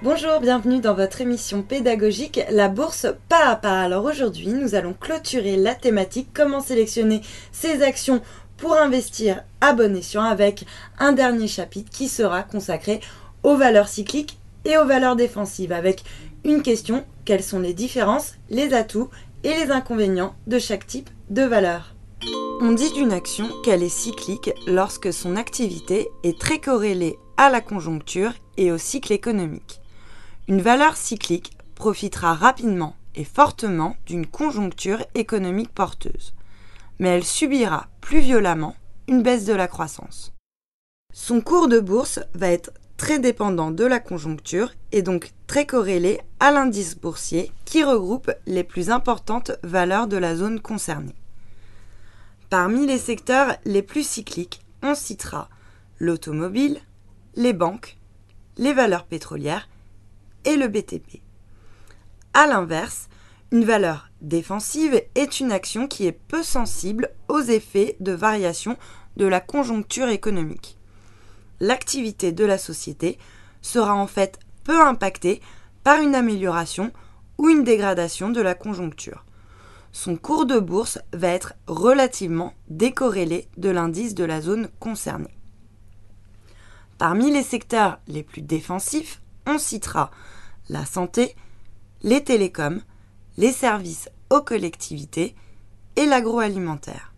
Bonjour, bienvenue dans votre émission pédagogique La Bourse pas à pas. Alors aujourd'hui, nous allons clôturer la thématique comment sélectionner ses actions pour investir à bon escient avec un dernier chapitre qui sera consacré aux valeurs cycliques et aux valeurs défensives avec une question, quelles sont les différences, les atouts et les inconvénients de chaque type de valeur. On dit d'une action qu'elle est cyclique lorsque son activité est très corrélée à la conjoncture et au cycle économique. Une valeur cyclique profitera rapidement et fortement d'une conjoncture économique porteuse, mais elle subira plus violemment une baisse de la croissance. Son cours de bourse va être très dépendant de la conjoncture et donc très corrélé à l'indice boursier qui regroupe les plus importantes valeurs de la zone concernée. Parmi les secteurs les plus cycliques, on citera l'automobile, les banques, les valeurs pétrolières et le BTP. A l'inverse, une valeur défensive est une action qui est peu sensible aux effets de variation de la conjoncture économique. L'activité de la société sera en fait peu impactée par une amélioration ou une dégradation de la conjoncture. Son cours de bourse va être relativement décorrélé de l'indice de la zone concernée. Parmi les secteurs les plus défensifs, on citera la santé, les télécoms, les services aux collectivités et l'agroalimentaire.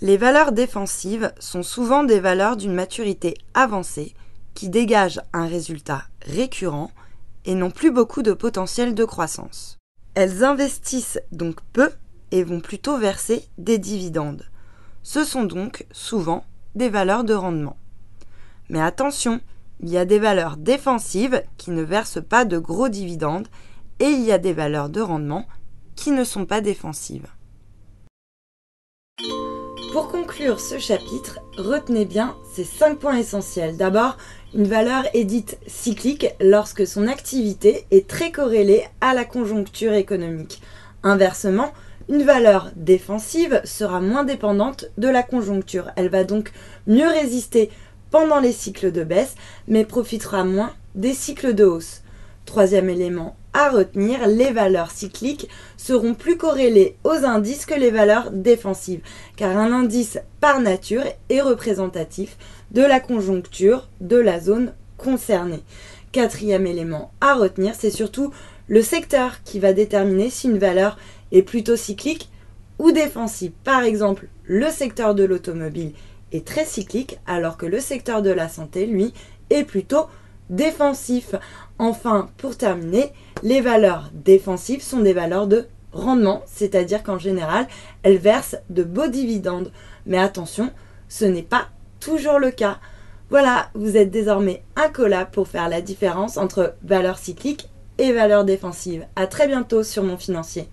Les valeurs défensives sont souvent des valeurs d'une maturité avancée qui dégagent un résultat récurrent et n'ont plus beaucoup de potentiel de croissance. Elles investissent donc peu et vont plutôt verser des dividendes. Ce sont donc souvent des valeurs de rendement. Mais attention, il y a des valeurs défensives qui ne versent pas de gros dividendes et il y a des valeurs de rendement qui ne sont pas défensives. Pour conclure ce chapitre, retenez bien ces 5 points essentiels. D'abord, une valeur est dite cyclique lorsque son activité est très corrélée à la conjoncture économique. Inversement, une valeur défensive sera moins dépendante de la conjoncture. Elle va donc mieux résister pendant les cycles de baisse, mais profitera moins des cycles de hausse. Troisième élément à retenir, les valeurs cycliques seront plus corrélées aux indices que les valeurs défensives, car un indice par nature est représentatif de la conjoncture de la zone concernée. Quatrième élément à retenir, c'est surtout le secteur qui va déterminer si une valeur est plutôt cyclique ou défensive. Par exemple, le secteur de l'automobile est très cyclique, alors que le secteur de la santé, lui, est plutôt défensif. Enfin, pour terminer, les valeurs défensives sont des valeurs de rendement, c'est-à-dire qu'en général, elles versent de beaux dividendes. Mais attention, ce n'est pas toujours le cas. Voilà, vous êtes désormais incollable pour faire la différence entre valeurs cycliques et valeurs défensives. À très bientôt sur Mon Financier.